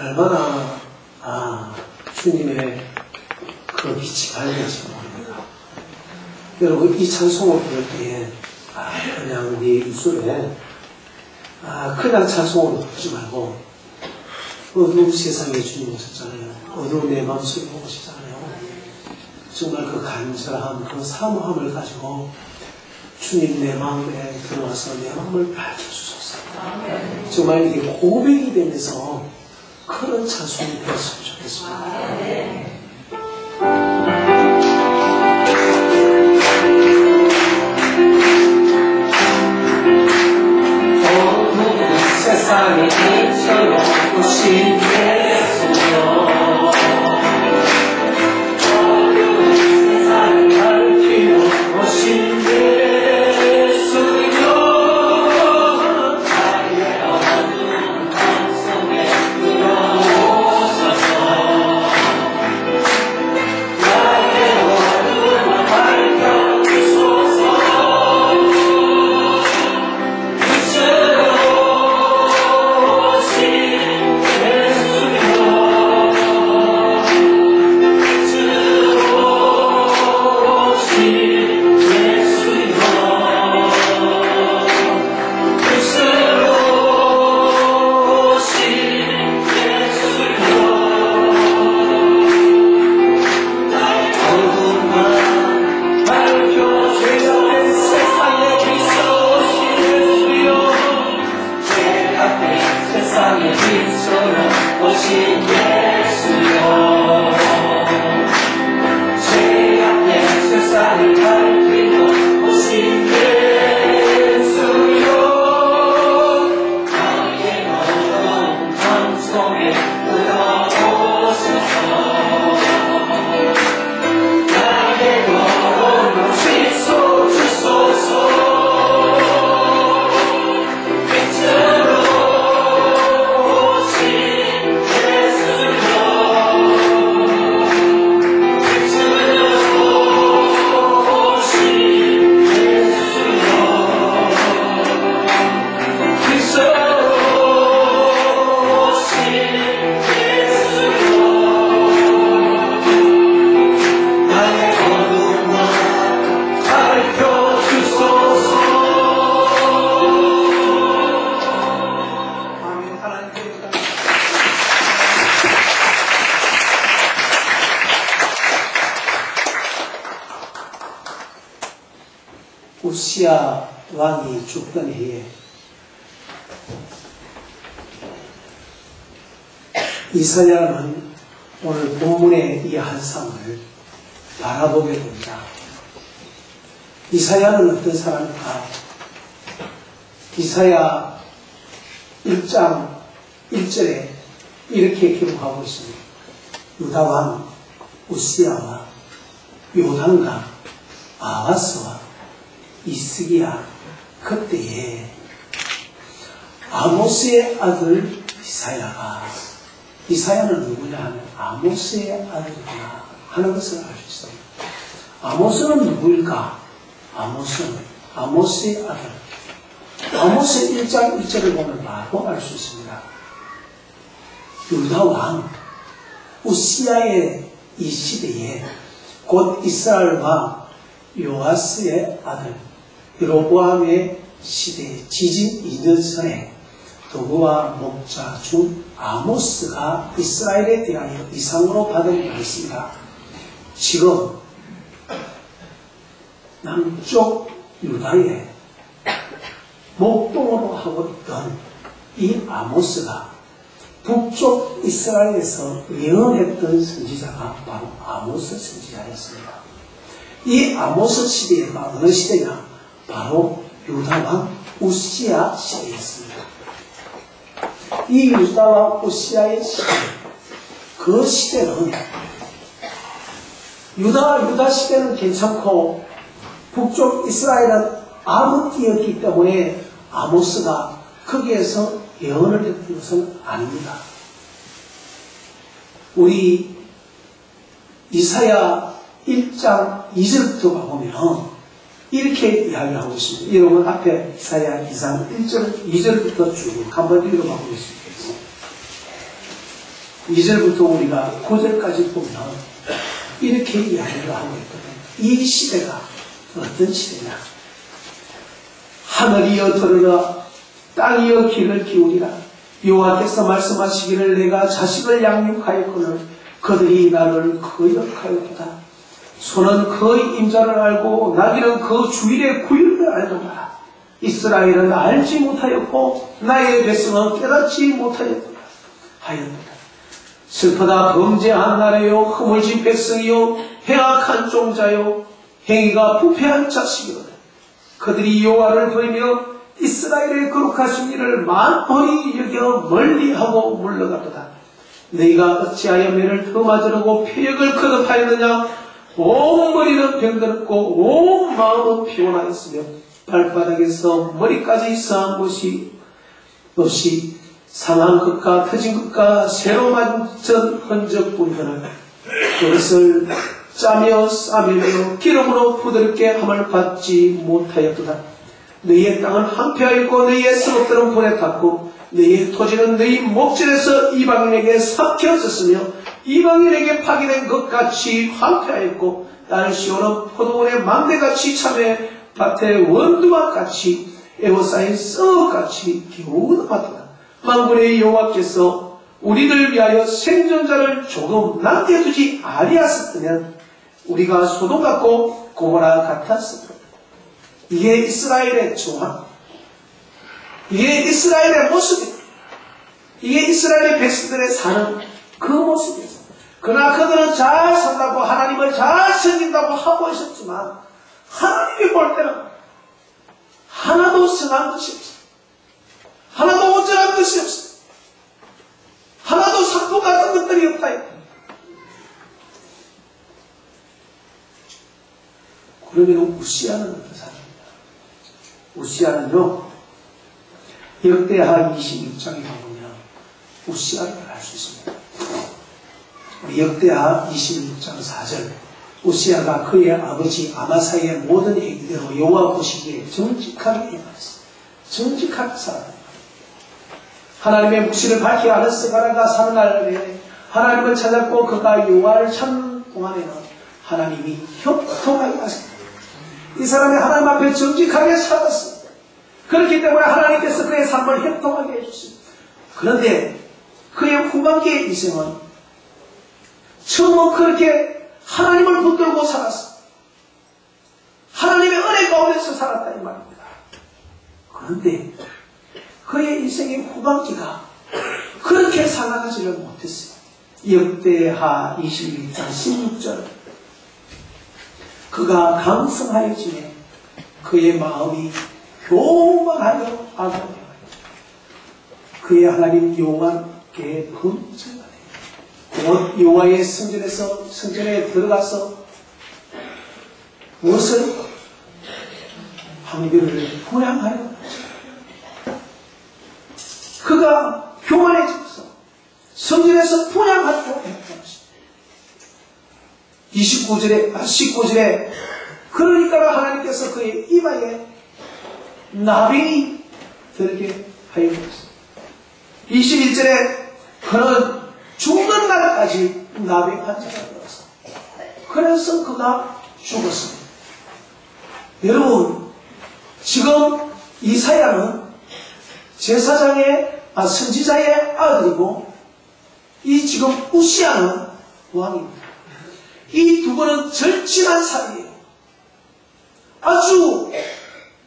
얼마나 주님의 그 빛이 밝을지 모릅니다. 여러분 이 찬송을 부를 때에 그냥 네 입술에 그냥 찬송으로 부르지 말고 어두운 세상에 주님 오셨잖아요. 어두운 내 마음속에 오시잖아요. 정말 그 간절함, 그 사모함을 가지고 주님 내 마음에 들어와서 내 마음을 밝혀주소서. 정말 이게 고백이 되면서 그런 찬송이 되었으면 좋겠습니다. 세상에 빛처럼 오신 예수여 어려운 세상을 밝히러 오신 예수여 나의 어두운 마음속에 들어오셔서 나의 어두움을 밝혀주소서. 우시야 왕이 죽던 해에 이사야는 오늘 본문의 이 한상을 바라보게 됩니다. 이사야는 어떤 사람일까? 이사야 1장 1절에 이렇게 기록하고 있습니다. 유다 왕 우시야와 요단과 아하스와 이스기야 그때에 아모스의 아들 이사야는 누구냐 하면 아모스의 아들이구나 하는 것을 알 수 있습니다. 아모스는 누구일까? 아모스는 아모스의 아들. 아모스 1장 1절을 보면 바로 알 수 있습니다. 유다 왕 우시야의 이 시대에 곧 이스라엘 왕 요아스의 아들 여로보암의 시대 지진 2년 전에 도구와 목자 중 아모스가 이스라엘에 대하여 이상으로 받은 말씀이다. 지금 남쪽 유다에 목동으로 하고 있던 이 아모스가 북쪽 이스라엘에서 예언했던 선지자가 바로 아모스 선지자였습니다. 이 아모스 시대가 어느 시대냐? 바로 유다왕 우시야 시대였습니다. 이 유다왕 우시야의 시대, 그 시대는 유다 시대는 괜찮고 북쪽 이스라엘은 암흑기였기 때문에 아모스가 거기에서 예언을 했던 것은 아닙니다. 우리 이사야 1장 2절부터 가보면 이렇게 이야기를 하고 있습니다. 여러분 앞에 이사야 2장 1절, 2절부터 쭉 한번 읽어보겠습니다. 2절부터 우리가 9절까지 보면 이렇게 이야기를 하고 있거든요. 이 시대가 어떤 시대냐? 하늘이여 들으라, 땅이여 귀를 기울이라. 여호와께서 말씀하시기를 내가 자식을 양육하였거늘 그들이 나를 거역하였도다. 소는 그 임자를 알고 나귀는 그 주일의 구일을 알도다. 이스라엘은 알지 못하였고 나의 백성은 깨닫지 못하였도다. 슬프다. 범죄한 나라요, 허물진 백성이요, 행악한 종자요, 행위가 부패한 자식이로다. 그들이 여호와를 버리며 이스라엘의 거룩하신 이를 만번히 여겨 멀리하고 물러가도다. 너희가 어찌하여 매를 더 맞으려고 표역을 거듭하였느냐? 온 머리는 병들었고 온 마음은 피곤하였으며 발바닥에서 머리까지 상한 곳이 없이 상한 것과 터진 것과 새로 만든 흔적뿐이더라. 그것을 짜며 싸매며 기름으로 부드럽게 함을 받지 못하였도다. 너희의 땅은 황폐하였고 너희의 성읍들은 불에 탔고 너희의 토지는 너희 목전에서 이방인에게 삼켜졌으며 이방인에게 파기된 것 같이 황폐하였고 딸 시온은 포도원의 망대같이 참외 밭의 원두막같이 에워싸인 썩같이 기우나마도다. 만군의 여호와께서 우리를 위하여 생존자를 조금 남겨두지 아니하셨으면 우리가 소돔 같고 고모라 같았을 것이다. 이게 이스라엘의 조항, 이게 이스라엘의 모습이다. 이게 이스라엘의 백성들의 사는 그 모습이었어. 그러나 그들은 잘 산다고 하나님을 잘 섬긴다고 하고 있었지만 하나님이 볼 때는 하나도 선한 것이 없어. 하나도 온전한 것이 없어. 하나도 상품 같은 것들이 없다. 그러면 우시아는 어떤 사람입니다. 우시아는요, 역대하 26장에 가보면 우시아를 알 수 있습니다. 역대하 26장 4절, 우시아가 그의 아버지 아마사의 모든 행위대로 여호와 보시기에 정직하게 행하였습니다. 정직하게 살았다. 하나님의 묵시를 밝히 아는 스가랴가 사는 날에 하나님을 찾았고 그가 여호와를 찾는 동안에는 하나님이 협통하게 하셨습니다. 이 사람이 하나님 앞에 정직하게 살았습니다. 그렇기 때문에 하나님께서 그의 삶을 협통하게 해주십니다. 그런데 그의 후반기의 인생은 처음은 그렇게 하나님을 붙들고 살았습니다. 하나님의 은혜 가운데서 살았다 이 말입니다. 그런데 그의 인생의 후반기가 그렇게 살아가지를 못했어요. 역대하 21장 16절, 그가 강성하여지매 그의 마음이 교만하여 악하며 그의 하나님 여호와께 범죄가 되며 곧 여호와의 성전에 들어가서 무엇을 황비를 분양하여 그가 교만해져서 성전에서 분양하고 했던 것입니다. 19절에 그러니까 하나님께서 그의 이마에 나병이 들게 하여 주었습니다. 21절에 그는 죽는 날까지 나병 환자가 되어서 그래서 그가 죽었습니다. 여러분, 지금 이사야는 선지자의 아들이고 이 지금 우시아는 왕입니다. 이 두 분은 절친한 사이예요. 아주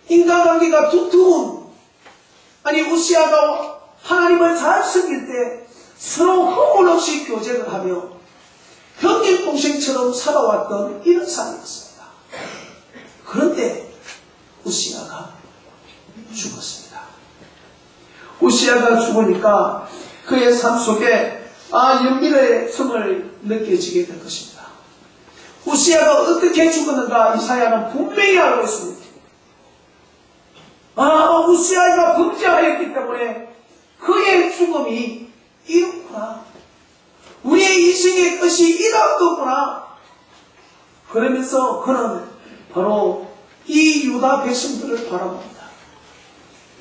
인간관계가 두터운, 아니 우시아가 하나님을 잘 섬길 때 서로 허물 없이 교제를 하며 형제동생처럼 살아왔던 이런 사람이었습니다. 그런데 우시아가 죽었습니다. 우시아가 죽으니까 그의 삶 속에 연민의 성을 느껴지게 될 것입니다. 우시아가 어떻게 죽었는가 이사야는 분명히 알고 있습니다. 우시아가 범죄하였기 때문에 그의 죽음이 이렇구나. 우리의 인생의 끝이 이런 거구나. 그러면서 그는 바로 이 유다 백성들을 바라봅니다.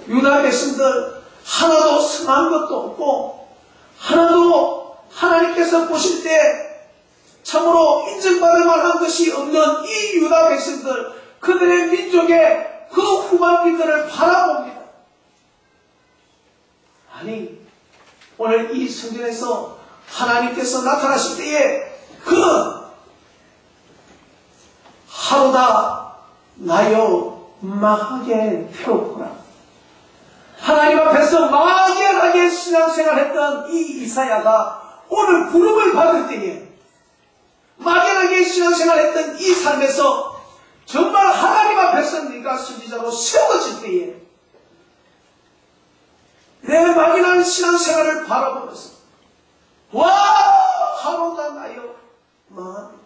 유다 백성들 하나도 성한 것도 없고 하나도 하나님께서 보실 때 참으로 인정받을 만한 것이 없는 이 유다 백성들, 그들의 민족의 그 후반기들을 바라봅니다. 아니, 오늘 이 성전에서 하나님께서 나타나실 때에 그는 하루다 나여 망하게 태웠구나. 하나님 앞에서 막연하게 신앙생활했던 이 이사야가 오늘 부름을 받을 때에 막연하게 신앙생활했던 이 삶에서 정말 하나님 앞에서 네가 선지자로 세워질 때에 내 막연한 신앙생활을 바라보면서 와 하루가 나여 망합니다.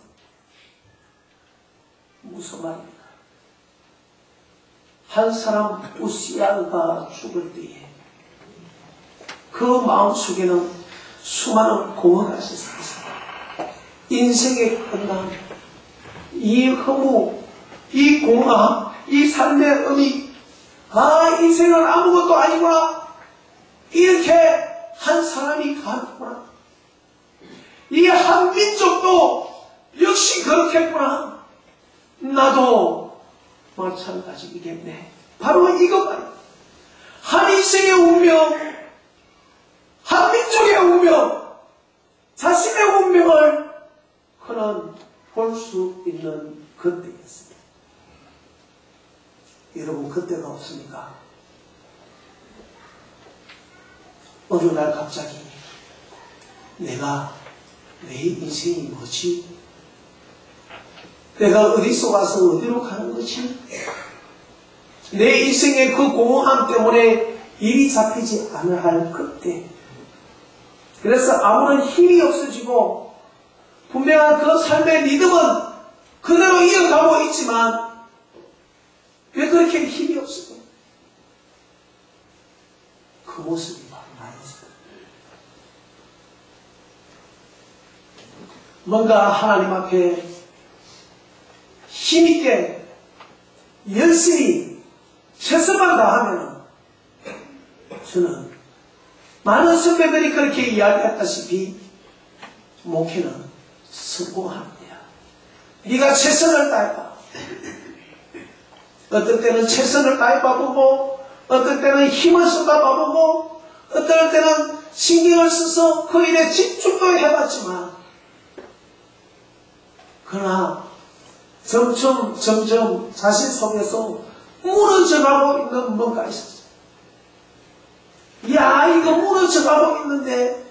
무슨 말입니까? 한 사람 우시야가 죽을 때에 그 마음속에는 수많은 공허가 있었습니다. 인생의 끝남, 이 허무, 이 공허, 이 삶의 의미, 인생은 아무것도 아니구나, 이렇게 한 사람이 가는구나, 이 한 민족도 역시 그렇겠구나, 나도 마찬가지이겠네. 바로 이것 말이야. 한 인생의 운명, 한 민족의 운명, 자신의 운명을 그는 볼 수 있는 그때였습니다. 여러분, 그때가 없습니까? 어느 날 갑자기 내가 내 인생이 뭐지? 내가 어디서 와서 어디로 가는 거지? 내 인생의 그 공허함 때문에 일이 잡히지 않을 할 그때, 그래서 아무런 힘이 없어지고 분명한 그 삶의 리듬은 그대로 이어가고 있지만 왜 그렇게 힘이 없을까? 그 모습이 바로 나였습니다. 뭔가 하나님 앞에 힘있게 열심히 최선만 다하면 저는 많은 선배들이 그렇게 이야기했다시피 목회는 성공하는 거야. 네가 최선을 다해봐. 어떨 때는 최선을 다해봐보고, 어떨 때는 힘을 쏟아봐보고, 어떨 때는 신경을 써서 그 일에 집중도 해봤지만, 그러나 점점 자신 속에서 무너져가고 있는 뭔가 있었어요. 야, 이거 무너져가고 있는데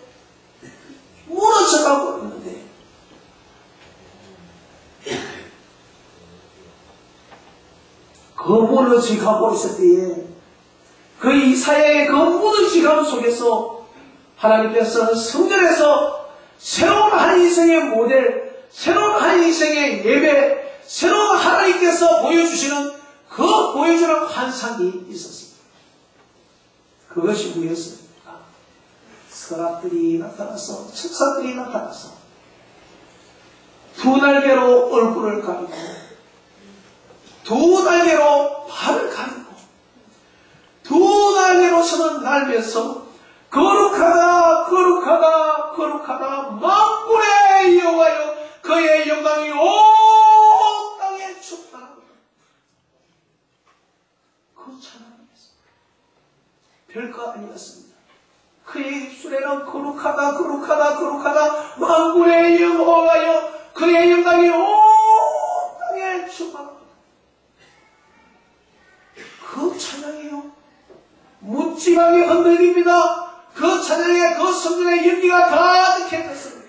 그 무너져가고 있을 때에 그 이사야의 그 무너져감 속에서 하나님께서는 성전에서 새로운 한 인생의 모델, 새로운 한 인생의 예배, 새로운 하나님께서 보여주시는 그 보여주는 환상이 있었습니다. 그것이 뭐였습니까? 서랍들이 나타나서, 책사들이 나타나서 두 날개로 얼굴을 가리고 두 날개로 발을 가리고 두 날개로 서는 날면서 거룩하다 거룩하다 거룩하다 만군의 여호와여 그의 영광이 온 땅에 충만하다. 그 찬양이었습니다. 별거 아니었습니다. 그의 입술에는 거룩하다 거룩하다 거룩하다 만군의 여호와여 그의 영광이 온 땅에 충만하다. 그 찬양이요, 묻지방이 흔들립니다. 그 찬양에 그 성전의 연기가 가득해졌습니다.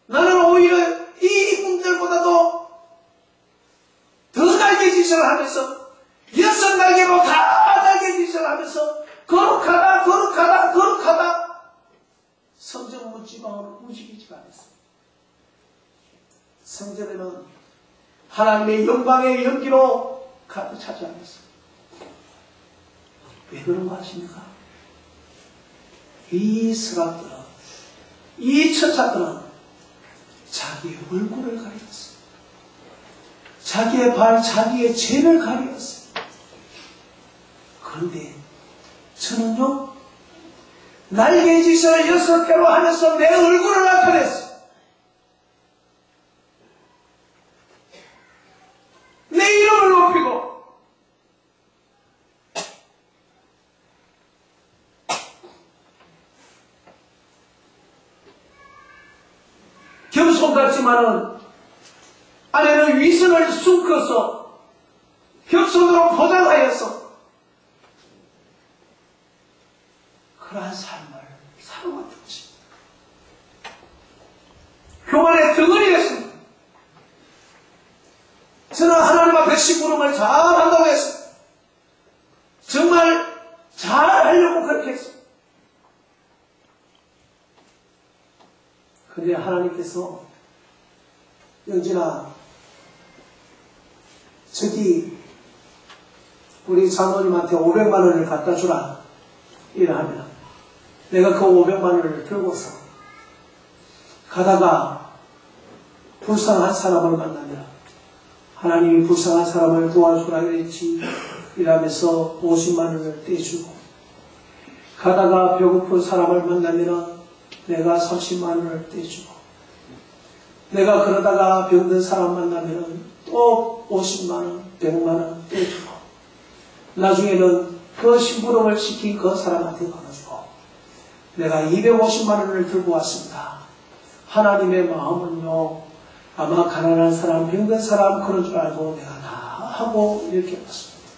나는 오히려 이 분들보다도 더 날개짓을 하면서, 6날개로 다 날개짓을 하면서 거룩하다 거룩하다 거룩하다 성전 묻지방으로 움직이지 않았습니다. 성전에는 하나님의 영광의 연기로 가득 차지 않았습니다. 왜 그런 거 아십니까? 이 서랍들은, 이 천사들은 자기의 얼굴을 가리었습니다. 자기의 발, 자기의 죄를 가리었습니다. 그런데 저는요, 날개짓을 6개로 하면서 내 얼굴을 나타냈어. 내 이름을 높이고 겸손 같지만은 안에는 위선을 숨겨서 격손으로 포장하여서 그러한 삶을 살아왔던 것입니다. 교만의 덩어리였습니다. 저는 하나님 앞에 심부름을 잘한다고 했습니다. 정말 잘하려고 그렇게 했습니다. 그런데 하나님께서 영진아 저기 우리 장모님한테 500만 원을 갖다 주라 이러하면 내가 그 500만 원을 들고서 가다가 불쌍한 사람을 만나면 하나님이 불쌍한 사람을 도와주라 그랬지 이러면서 50만 원을 떼주고 가다가 배고픈 사람을 만나면 내가 30만 원을 떼주고 내가 그러다가 병든 사람 만나면 또 50만 원, 100만 원 떼주고 나중에는 그 심부름을 시킨 그 사람한테 걸어주고 내가 250만 원을 들고 왔습니다. 하나님의 마음은요 아마 가난한 사람, 병든 사람 그런 줄 알고 내가 다 하고 이렇게 왔습니다.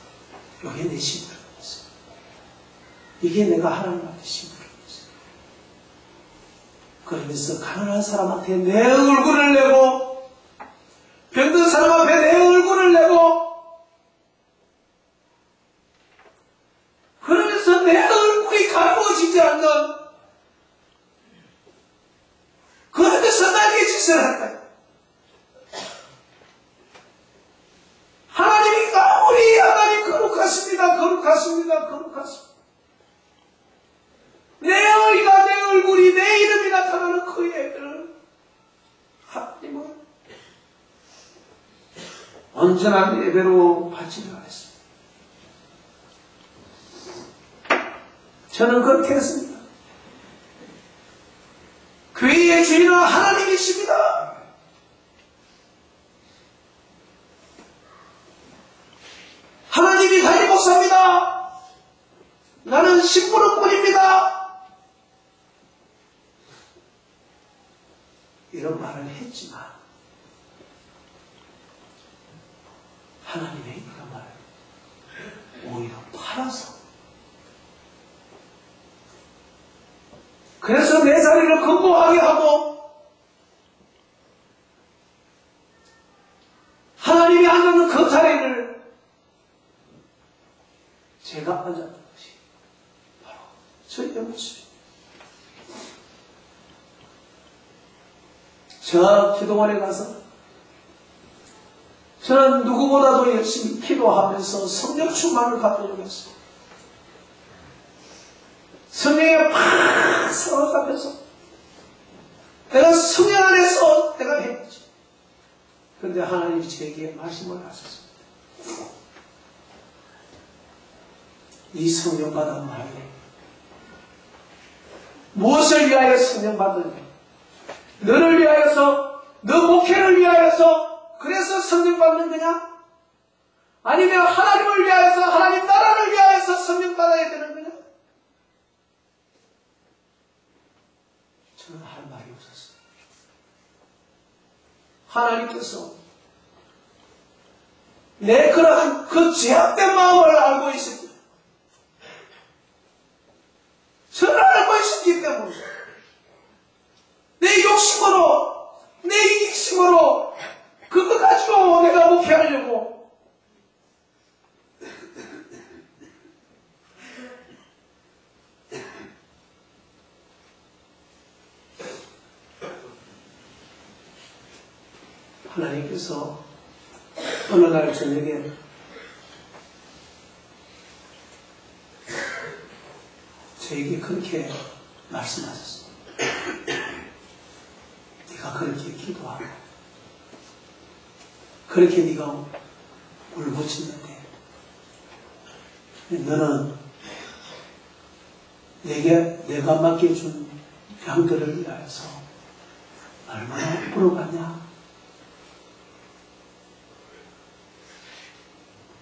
이게 내 심부름이었어요. 이게 내가 하나님 앞에 심부름이었어요. 그러면서 가난한 사람한테 내 얼굴을 내고 병든 사람 앞에 내 얼굴을 내고 그러면서 내 얼굴이 가려워지지 않는 그러면서 날개짓을 한다. 하나님이 우리 하나님 거룩하십니다. 거룩하십니다. 거룩하십니다. 내 얼굴이 내 얼굴이 내 이름이 나타나는 그 예배를 하나님은 온전한 예배로 바치려 했습니다. 저는 그렇게 했습니다. 교회의 주인은 하나님이십니다. 하나님이 담임 목사입니다. 나는 심부름꾼입니다. 이런 말을 했지만 하나님의 이름을 오히려 팔아서 그래서 내 자리를 견고하게 하고 하나님이 앉는 그 자리를 제가 앉았던 것이 바로 저희의 모습입니다. 저 기도원에 가서 저는 누구보다도 열심히 기도하면서 성령 충만을 받으려고 했어요. 성령에 팍 사로잡혀서 내가 성령 안에서 내가 했지. 그런데 하나님이 제게 말씀을 하셨습니다. 이 성령 받은 말에 무엇을 위하여 성령 받느냐? 너를 위하여서, 너 목회를 위하여서 그래서 성령 받는 거냐? 아니면 하나님을 위하여서, 하나님 나라를 위하여서 성령 받아야 되는 거냐? 저는 할 말이 없었어요. 하나님께서 내 그러한 그 제약된 마음을 알고 있습니다. 저를 알고 있기 때문에 내 욕심으로, 내 이익심으로 그거 가지고 내가 목회하려고 하나님께서 어느 날 저녁에 저에게 그렇게 말씀하셨습니다. 네가 그렇게 기도하고 그렇게 네가 울부짖는데 너는 내가 맡겨준 양들을 위하여서 얼마나 부러가냐.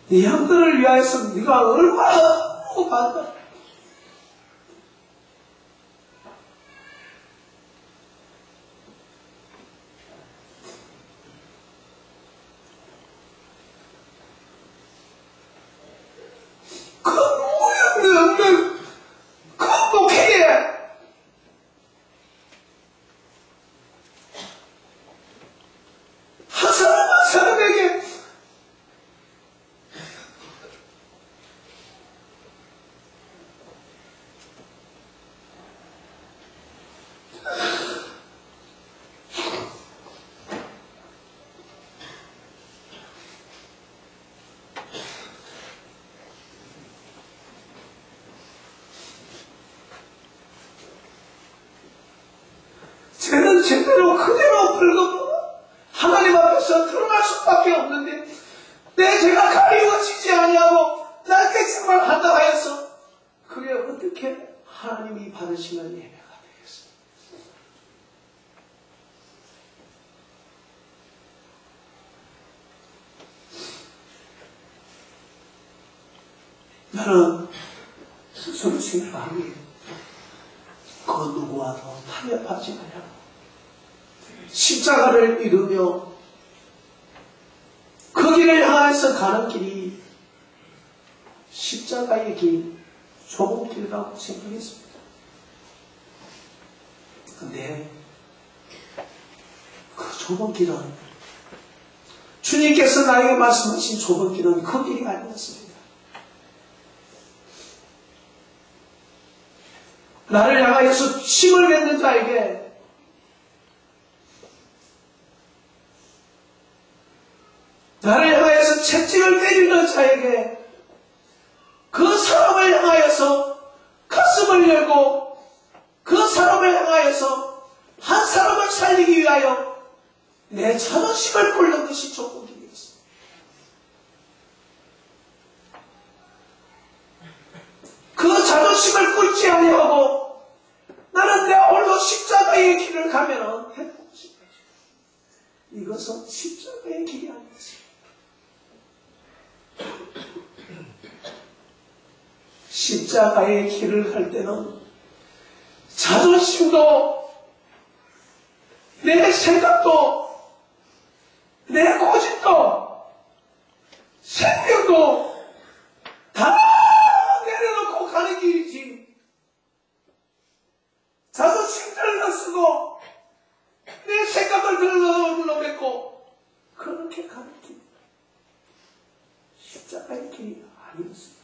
네 양들을 위하여서 네가 얼마나 부러간다. 그 모양도 없는 그 목회에 한 사람 한 사람에게 죄는 죄대로 그대로 벌금 하나님 앞에서 드러날 수밖에 없는데 내 죄가 가리워지지 아니하고 날 깨끗만 한다 하여서 그게 어떻게 하나님이 받으시는 예배가 되겠습니까? 나는 스스로 생각하기에 그 누구와도 타협하지 말라고 십자가를 이루며 그 길을 향해서 가는 길이 십자가의 길, 좁은 길이라고 생각했습니다. 근데 그 좁은 길은 주님께서 나에게 말씀하신 좁은 길은 그 길이 아니었습니다. 나를 향하여서 침을 뱉는 자에게 나를 향하여서 채찍을 때리는 자에게 그 사람을 향하여서 가슴을 열고 그 사람을 향하여서 한 사람을 살리기 위하여 내 자존심을 굴는 것이 좁은 길이었습니다. 그 자존심을 굴지 아니하고 나는 내 홀로 십자가의 길을 가면은 행복하신 거죠. 이것은 십자가의 길이 아니었습니다. 십자가의 길을 갈 때는 자존심도 내 생각도 내 고집도 생명도 다 내려놓고 가는 길이지. 자존심들을 쓰고 내 생각을 들러뱉고 그렇게 가는 길. 십자가의 길이 아니었습니다.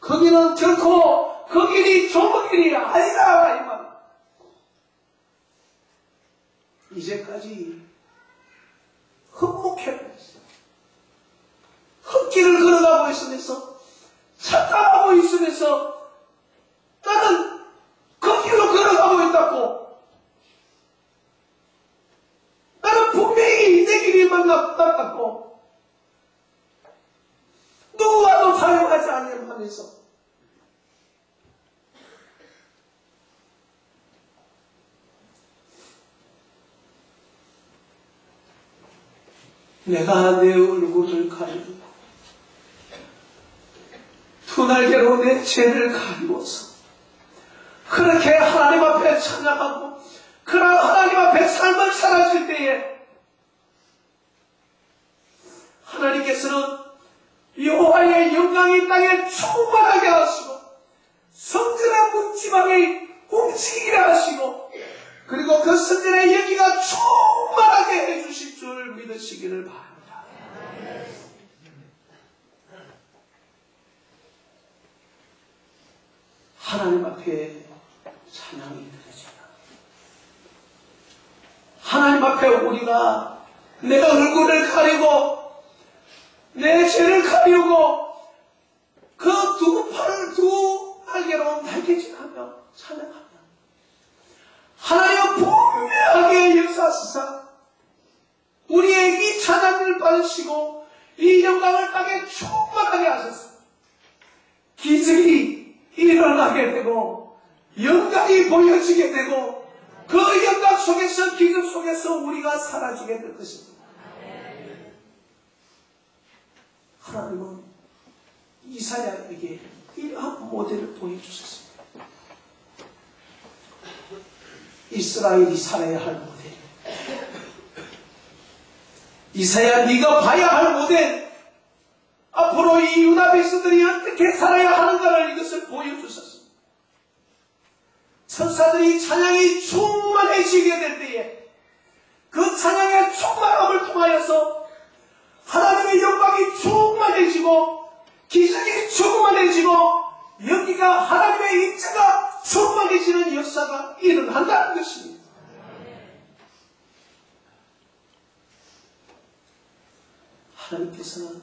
거기는 결코 그 길이 좁은 길이 아니다 이 말. 이제까지 흠목해버렸어요. 흙길을 걸어가고 있으면서 착각하고 있으면서 나는 그 길로 걸어가고 있다고. 나는 분명히 내 길이 맞다고. 누구와도 사용하지 않으면서 내가 내 얼굴을 가리고 두 날개로 내 죄를 가리워서 그렇게 하나님 앞에 찬양하고 그런 하나님 앞에 삶을 살았을 때에 하나님께서는 여호와의 영광이 땅에 충만하게 하시고 성전의 문지방이 움직이게 하시고 그리고 그 성전의 여기가 충만하게 해주실 줄 믿으시기를 바랍니다. 하나님 앞에 찬양이 드려집니다. 하나님 앞에 우리가 내 얼굴을 가리고 내 죄를 가리우고 그 두 팔을 두 날개로 날개짓하며 찬양하며 하나님은 분명하게 역사하시사 우리의 이 찬양을 받으시고 이 영광을 땅에 충만하게 하셨습니다. 기적이 일어나게 되고 영광이 보여지게 되고 그 영광 속에서 기름 속에서 우리가 사라지게 될 것입니다. 하나님은 이사야에게 이러한 모델을 보여주셨습니다. 이스라엘이 살아야 할 모델, 이사야 네가 봐야 할 모델, 앞으로 이 유다 백성들이 어떻게 살아야 하는가를 이것을 보여주셨습니다. 천사들이 찬양이 충만해지게 될 때에 그 찬양의 충만함을 통하여서 하나님의 영광이 충만해지고 기적이 충만해지고 여기가 하나님의 임재가 충만해지는 역사가 일어난다는 것입니다. 하나님께서는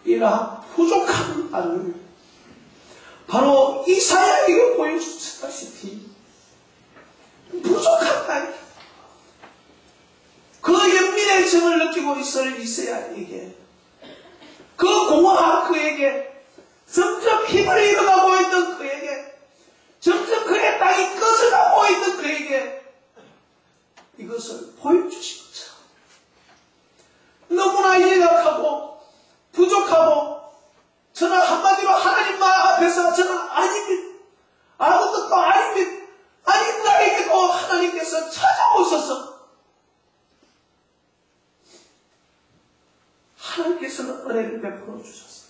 이러한 부족한 나를 바로 이사야에게 보여주셨다시피 부족한 나에게 그 연민의 정을 느끼고 있을 이사야에게 그 공허한 그에게 점점 힘을 잃어가고 있는 그에게 점점 그의 땅이 꺼져가고 있는 그에게 이것을 보여주신 것처럼 너무나 연약하고 부족하고 저는 한마디로 하나님 앞에서 저는 아닙니다. 아무것도 아닙니다. 아닌 나에게도 하나님께서 찾아오셔서 하나님께서는 은혜를 베풀어 주셨습니다.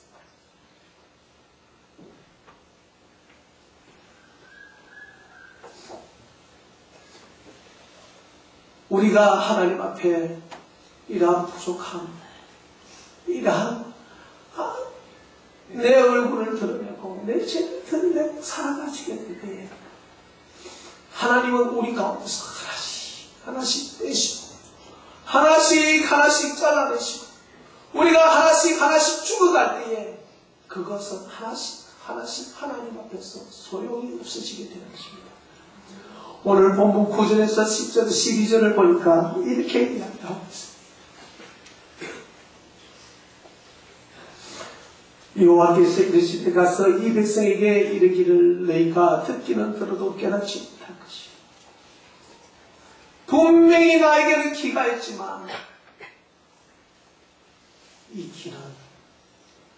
우리가 하나님 앞에 이러한 부족함, 이러한 내 얼굴을 드러내고 내 죄를 드러내고 살아가시게 될 때에 하나님은 우리 가운데서 하나씩 떼시고 하나씩 잘라내시고 우리가 하나씩 죽어갈 때에 그것은 하나씩 하나님 앞에서 소용이 없어지게 되는 것입니다. 오늘 본문 9절에서 10절, 12절을 보니까 이렇게 이야기하고 있습니다. 여호와께서 이르실 때 가서 이 백성에게 이르기를 너희가 듣기는 들어도 깨닫지 못할 것이요 분명히 나에게는 기가 있지만 이 기는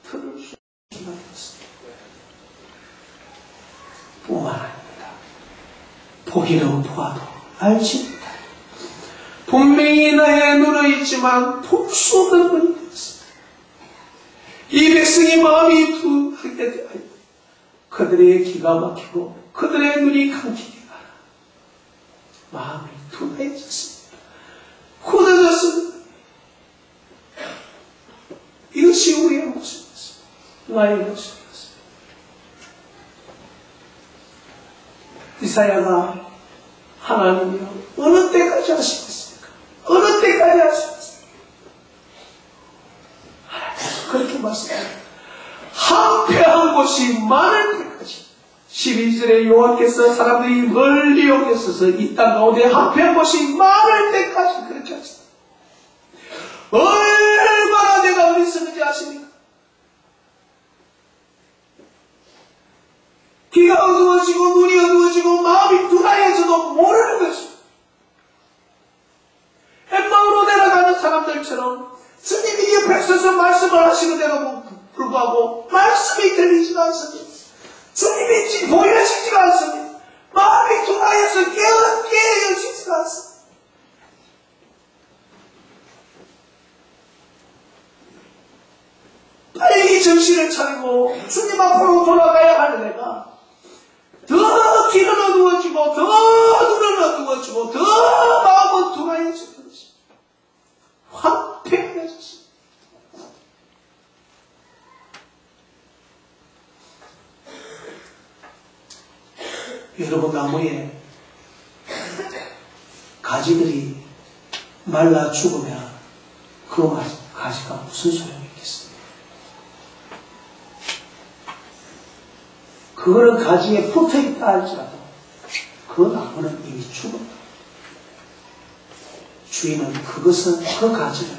들을 수 없는 기가 되었습니다. 뿐만 아닙니다. 보기는 보아도 알지 못할 분명히 나의 눈에 있지만 볼 수 없는 분이 되었습니다. 이 백성이 마음이 두하게 되어 그들의 기가 막히고 그들의 눈이 감기게 하라. 마음이 둔해졌습니다. 굳어졌습니다. 이것이 우리의 모습이었습니다. 나의 모습이었습니다. 이사야가 하나님이여 어느 때까지 하시겠습니까? 어느 때까지 하시겠습니까? 그렇게 말씀합니다. 한패한 곳이 많을 때까지 12절에 여호와께서 사람들이 멀리 오겠어서 이 땅 가운데 한패한 곳이 많을 때까지 그렇게 하십니다. 얼마나 내가 어리석은지 아십니까? 귀가 어두워지고 눈이 어두워지고 마음이 둔하여져도 모르는 것입니다. 엠마오로 내려가는 사람들처럼 주님이 옆에 서서 말씀을 하시는데도 불구하고 말씀이 들리지가 않습니다. 주님이 보여지지가 않습니다. 마음이 둔하여서 깨어지지가 않습니다. 빨리 정신을 차리고 주님 앞으로 돌아가야 할 내가 더 귀는 어두워지고 더 눈은 어두워지고 더 마음은 둔하여지는 것입니다. 황폐해졌습니다. 여러분 나무에 가지들이 말라 죽으면 그 가지가 무슨 소용이 있겠습니까? 그거는 가지에 붙어있다 할지라도 그 나무는 이미 죽었다. 주인은 그것은 그 가지를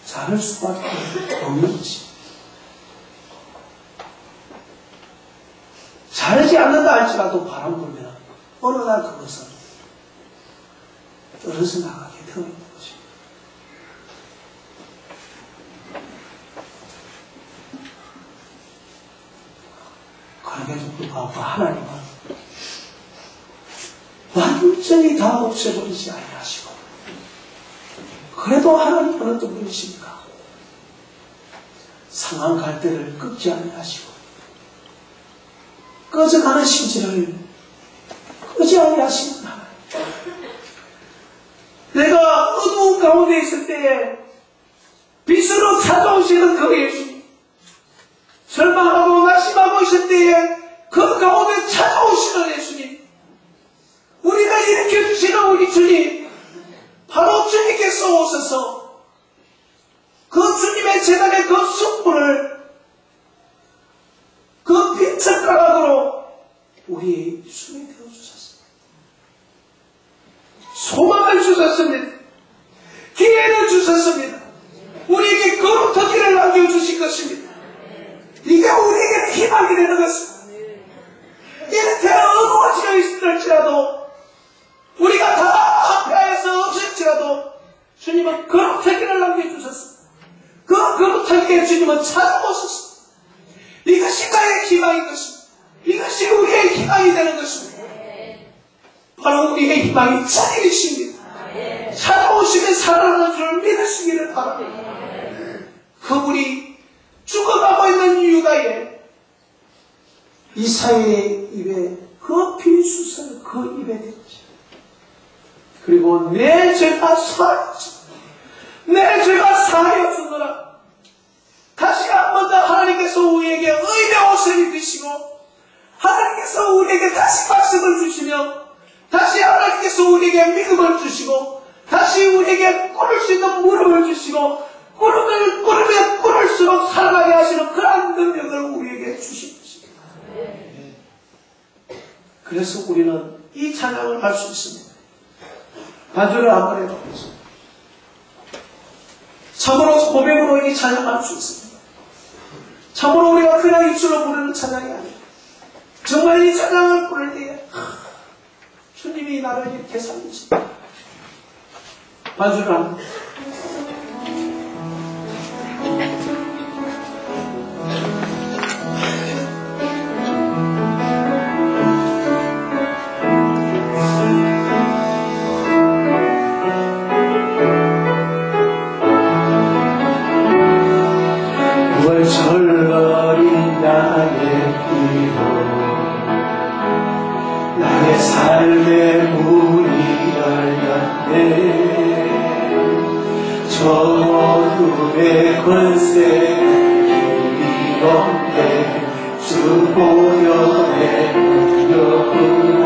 자를 수밖에 없는 것입니다. 자르지 않는다 줄 알지라도 바람 불면 어느 날 그것은 떨어져 나가게 되어 있는 것입니다. 그럼에도 불구하고 하나님은 완전히 다 없애버리지 아니하시고, 그래도 하나님은 어떤 분이십니까? 상한 갈대를 끄지 아니하시고 꺼져가는 심지를 끄지 아니하시는 하나님. 내가 어두운 가운데 있을 때에 빛으로 찾아오시는 그 예수님, 절망하고 낙심하고 있을 때에 그 가운데 찾아오시는 예수님, 우리가 일으켜주시는 우리 주님, 바로 주님께서 오셔서 그 주님의 재단의 그 숯불을 그 빛젓가락으로 우리의 숨이 되어주셨습니다. 소망을 주셨습니다. 기회를 주셨습니다. 우리에게 거룩한 남겨주신 것입니다. 이게 우리에게 희망이 되는 것입니다. 이렇게 어두워져 있을지라도, 우리가 다 앞에서 없을지라도 주님은 거룩하기를 남겨주셨습니다. 그 거룩하기에 주님은 찾아오셨습니다. 이것이 나의 희망인 것입니다. 이것이 우리의 희망이 되는 것입니다. 바로 우리의 희망이 자기이십니다. 찾아오시면 살아나는 줄을 믿으시기를 바랍니다. 그분이 죽어가고 있는 이유가에 이사야의 입에 그 비수를 그 입에 대지, 그리고 내 죄가 사하여주노라, 내 죄가 사하여주노라. 다시 한 번 더 하나님께서 우리에게 의의 옷을 입히시고, 하나님께서 우리에게 다시 말씀을 주시며, 다시 하나님께서 우리에게 믿음을 주시고, 다시 우리에게 꿇을 수 있는 무릎을 주시고, 꿇으면 꿇을수록 살아나게 하시는 그러한 능력을 우리에게 주신 것입니다. 그래서 우리는 이 찬양을 할 수 있습니다. 반주를 한번 해보겠습니다. 참으로 고백으로 이 찬양할 수 있습니다. 참으로 우리가 그냥 입술로 부르는 찬양이 아니에요. 정말 이 찬양을 부를 때에 주님이 나를 이렇게 살리십니다. 반주를 합니다. 철거린 나의 피로 나의 삶의 문이 열렸네. 저 어둠의 권세 힘이 없네. 주 보혈의 능력으로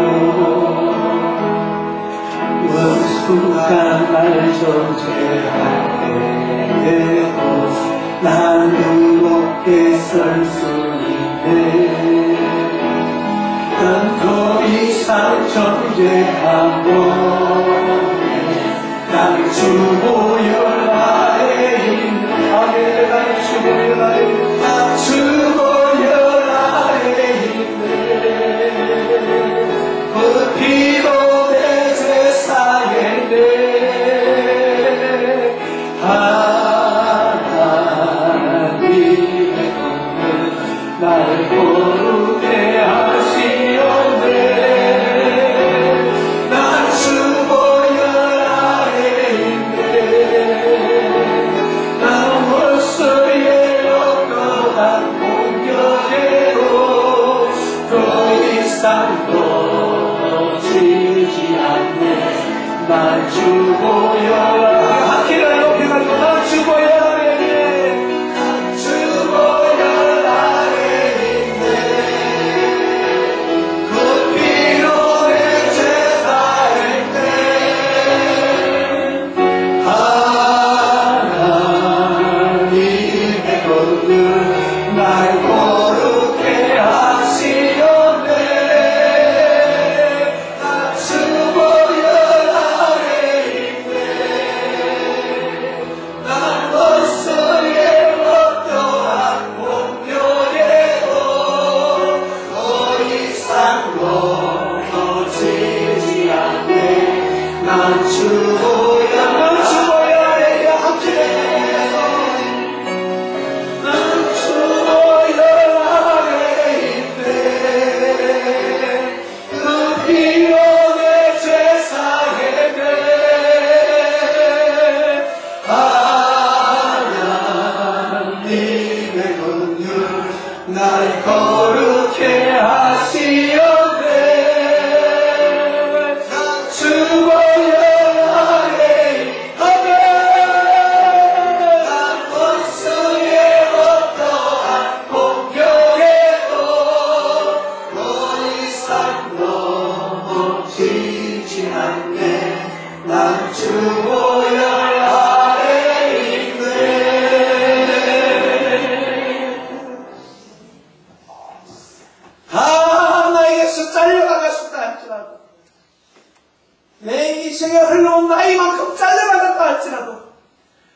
원수가 날 정죄할 때에도 난 행복해 설 수 있네. 난 더 이상 정죄하고 난 주보혈 아래 있는 아멘. 난 주보혈 아래 있는, 난 주보혈 아래 있네. 그 피로 내 죄 사했네. 나를 거룩해 하시었네. 난 주보혈 아래 있네. 난 원수의 영원한 공격에도 더 이상 넘어지지 않네. 난 주보혈 하키를 높여가지고 난 주보혈 주보혈 아래 있네. 주보여 내 함께 난 주보여 아래 있네 그 피로 내 죄 사했네 하나님의 긍휼 날 거룩해 하시옵네 난 주보여 아래 아멘 난 원수의 어떠한 공격에도 더 이상 넘어지지 않네 난 주보여 아래 있네 다 나에게서 잘려나갔다 할지라도 내 인생에 흘러온 나이만큼 잘려나갔다 할지라도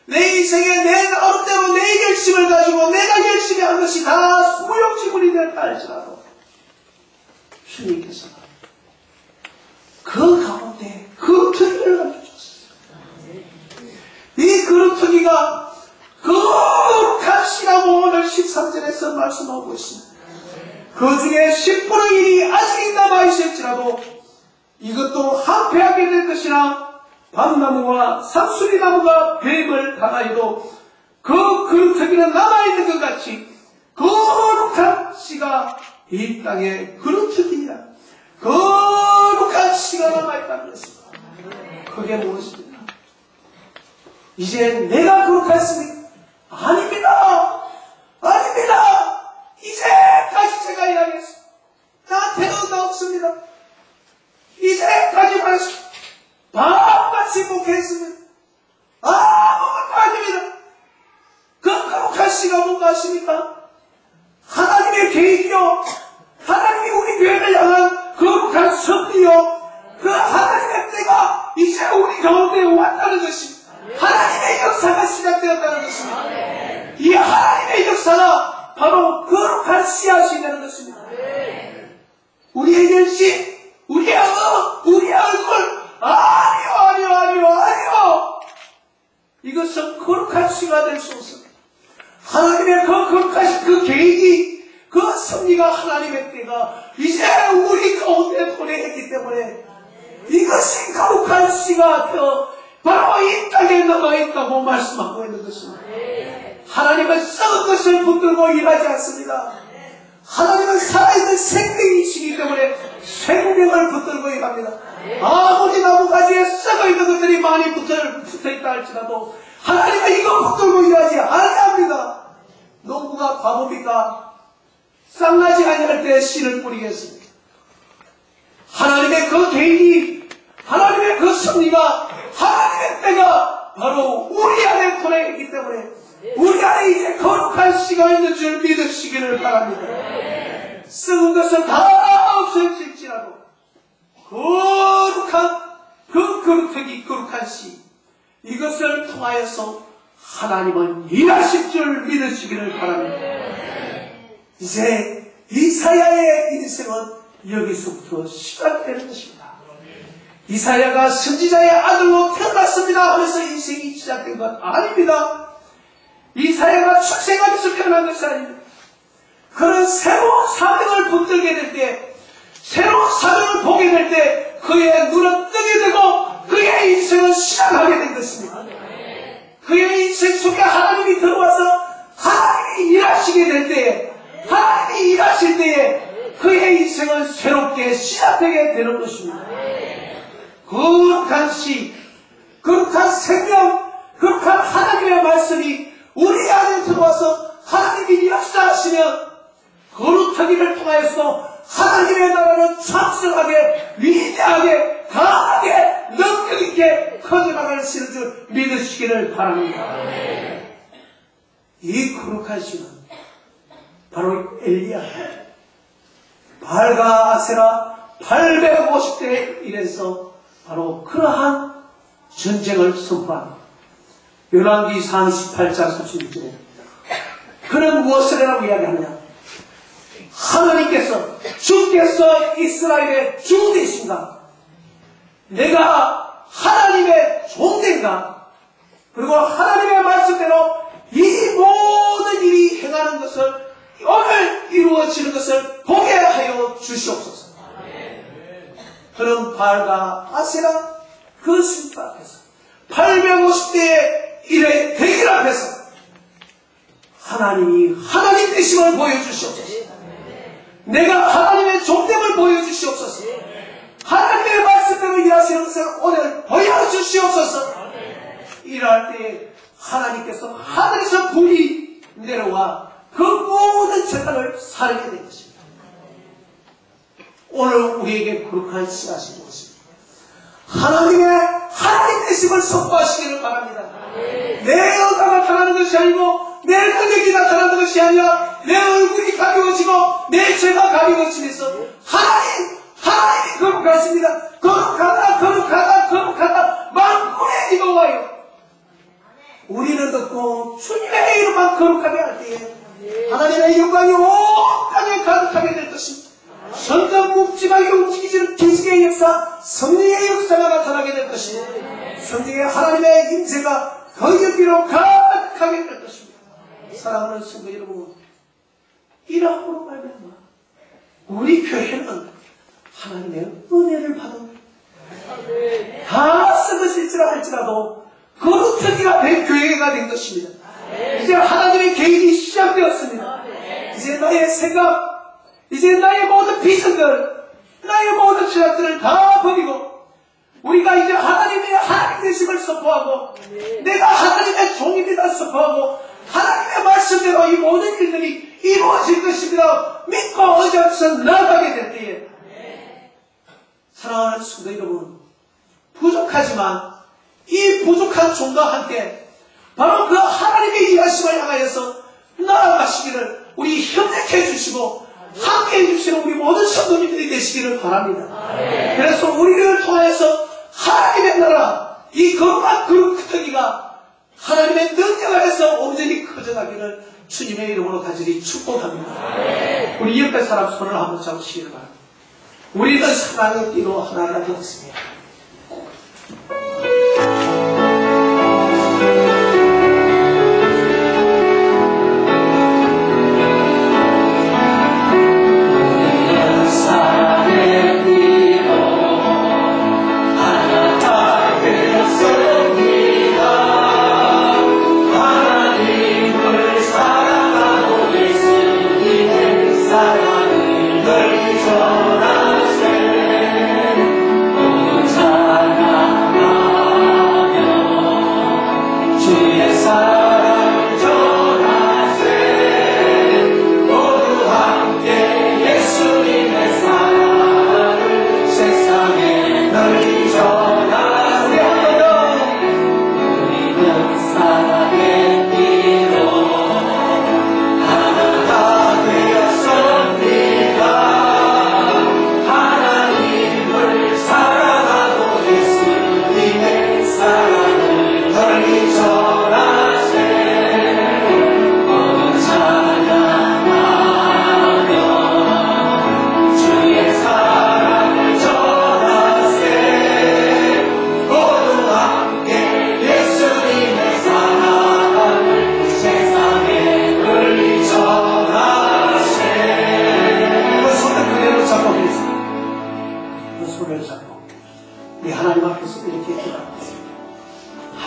내 인생에 내 나름대로 내 결심을 가지고 내가 열심히 한 것이 다 소용지물이 될까 할지라도 주님께서 그 가운데 그릇터기를 가르쳐주셨어요. 이 그릇터기가 거룩한 씨라고 오늘 13절에서 말씀하고 있습니다. 그 중에 10분의 1이 아직 남아있을지라도 이것도 한패하게 될 것이나 밤나무와 산수리나무가 뱀을 당하여도 그 그릇터기는 남아있는 것 같이 거룩한 씨가 이 땅에 그릇터기야 거룩한 씨가 남아있다는 것입니다. 그게 무엇입니까? 이제 내가 거룩했습니까? 아닙니다. 아닙니다. 이제까지 제가 이야기했습니다. 나한테는 나 없습니다. 이제까지 말했습니다. 밤같이 목했습니다. 아무것도 아닙니다. 그 거룩한 씨가 뭔가 아십니까? 하나님의 계획이요. 하나님이 우리 교회를 향한 거룩한 섭리요. 그 하나님의 때가 이제 우리 가운데 왔다는 것입니다. 하나님의 역사가 시작되었다는 것입니다. 이 하나님의 역사가 바로 거룩한 씨앗이 되는 것입니다. 우리의 결심, 우리의 우리의 얼굴, 아니요. 이것은 거룩한 씨가 될 수 없습니다. 하나님의 그 거룩한 그 계획이, 그 섭리가 하나님의 때가 이제 우리 가운데 도래했기 때문에 이것이 거룩한 씨가 되어 바로 이 땅에 남아있다고 말씀하고 있는 것입니다. 하나님은 썩은 것을 붙들고 일하지 않습니다. 하나님은 살아있는 생명이시기 때문에 생명을 붙들고 일합니다. 아무리 나무가지에 썩어있는 것들이 많이 붙어있다 할지라도 하나님은 이거 붙들고 일하지 아니합니다. 농부가 바보입니까? 쌍나지 아니할 때 씨를 뿌리겠습니다. 하나님의 그 계획이, 하나님의 그 섭리가, 하나님의 때가 바로 우리 안에 도래했기 때문에 우리 안에 이제 거룩한 씨가 있는 줄 믿으시기를 바랍니다. 썩은 것은 다 없어질지라도 거룩한 그 거룩하기 거룩한 씨, 이것을 통하여서 하나님은 일하실 줄 믿으시기를 바랍니다. 이제 이사야의 인생은 여기서부터 시작되는 것입니다. 이사야가 선지자의 아들로 태어났습니다 하면서 인생이 시작된 것 아닙니다. 이사야가 출생하면서 태어난 것이 아닙니다. 그런 새로운 사명을 붙들게 될 때, 새로운 사명을 보게 될 때 그의 눈은 뜨게 되고 그의 인생은 시작하게 된 것입니다. 그의 인생 속에 하나님이 들어와서 하나님이 일하시게 될 때에, 하나님이 일하실 때에 그의 인생은 새롭게 시작되게 되는 것입니다. 거룩한 씨, 거룩한 생명, 거룩한 하나님의 말씀이 우리 안에 들어와서 하나님이 역사하시면 거룩하기를 통하여서 하나님의 나라는 창성하게, 위대하게, 강하게, 능력 있게 커져나갈 줄 믿으시기를 바랍니다. 이 거룩한 씨는 바로 엘리야, 발과 아세라 850대 일에서 바로 그러한 전쟁을 선포합니다. 열왕기 38장 36절에 그는 무엇을 하라고 이야기하느냐? 하나님께서, 주께서 이스라엘의 주 되신가? 내가 하나님의 믿습니다. 그리고 하나님의 말씀대로 이 모든 일이 행하는 것을 오늘 이루어지는 것을 보게 하여 주시옵소서. 그런 바알과 아세라 그 숭배 앞에서 850대의 일의 대길 앞에서 하나님이 하나님 되심을 보여주시옵소서. 내가 하나님의 종됨을 보여주시옵소서. 하나님의 말씀대로 일하시는 것을 오늘 보여주시옵소서. 일할 때 하나님께서 하늘에서 불이 내려와 그 모든 재단을 살게 된 것입니다. 오늘 우리에게 거룩한 씨앗이 무엇입니까? 하나님 되심을 선포하시기를 바랍니다. 내 의가 나타나는 것이 아니고 내 능력이 나타나는 것이 아니라 내 얼굴이 가벼워지고 내 죄가 가벼워지면서 하나님이 거룩하십니다. 거룩하다 만군의 이거와요. 우리는 듣고 주님의 이름만 거룩하게 할 때에 하나님의 영광이 온 땅에 가득하게 될 것입니다. 점점 묵직하게 움직이지는 기적의 역사, 성령의 역사가 나타나게 될 것입니다. 성령의 하나님의 임재가 그 여기로 가득하게 될 것입니다. 사랑하는 성도 여러분, 이러므로 말미암아 우리 교회는 하나님의 은혜를 받은 다 쓰러질지라 할지라도 거룩하기가 된 교회가 된 것입니다. 이제 하나님의 개인이 시작되었습니다. 이제 나의 생각, 이제 나의 모든 비전들, 나의 모든 생각들을 다 버리고 우리가 이제 하나님 되심을 선포하고 내가 하나님의 종입니다 선포하고 하나님의 말씀대로 이 모든 일들이 이루어질 것입니다. 믿고 의지하면서 나아가게 될 때에 사랑하는 성도 여러분, 부족하지만 이 부족한 종과 함께 바로 그 하나님의 일하심을 향하여서 나아가시기를 우리 협력해 주시고 함께 해주시는 우리 모든 성도님들이 되시기를 바랍니다. 그래서 우리를 통해서 하나님의 나라, 이 거룩한 거룩하기가 하나님의 능력 안에서 온전히 커져가기를 주님의 이름으로 간절히 축복합니다. 우리 옆에 사람 손을 한번 잡으시기를 바랍니다. 우리는 사랑의 띠로 하나가 되었습니다.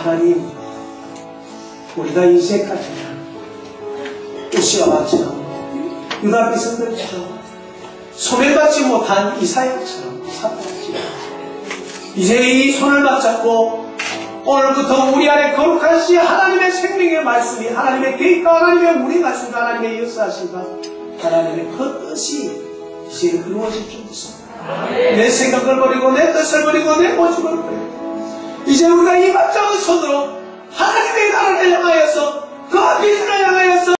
하나님, 우리가 이제까지는 우시와 같이나 유다 백성들처럼 소멸받지 못한 이사야처럼 살아가지 이제 이 손을 맞잡고 오늘부터 우리 안에 거룩한 시 하나님의 생명의 말씀이 하나님의 계획과 하나님의 우리 말씀과 하나님의 역사하심과 하나님의 그 뜻이 이제 이루어질 줄 믿습니다. 내 생각을 버리고 내 뜻을 버리고 내 모습을 버리고 이제 우리가 이 맞잡은 손으로 하나님의 나라를 향하여서 그 비전을 향하여서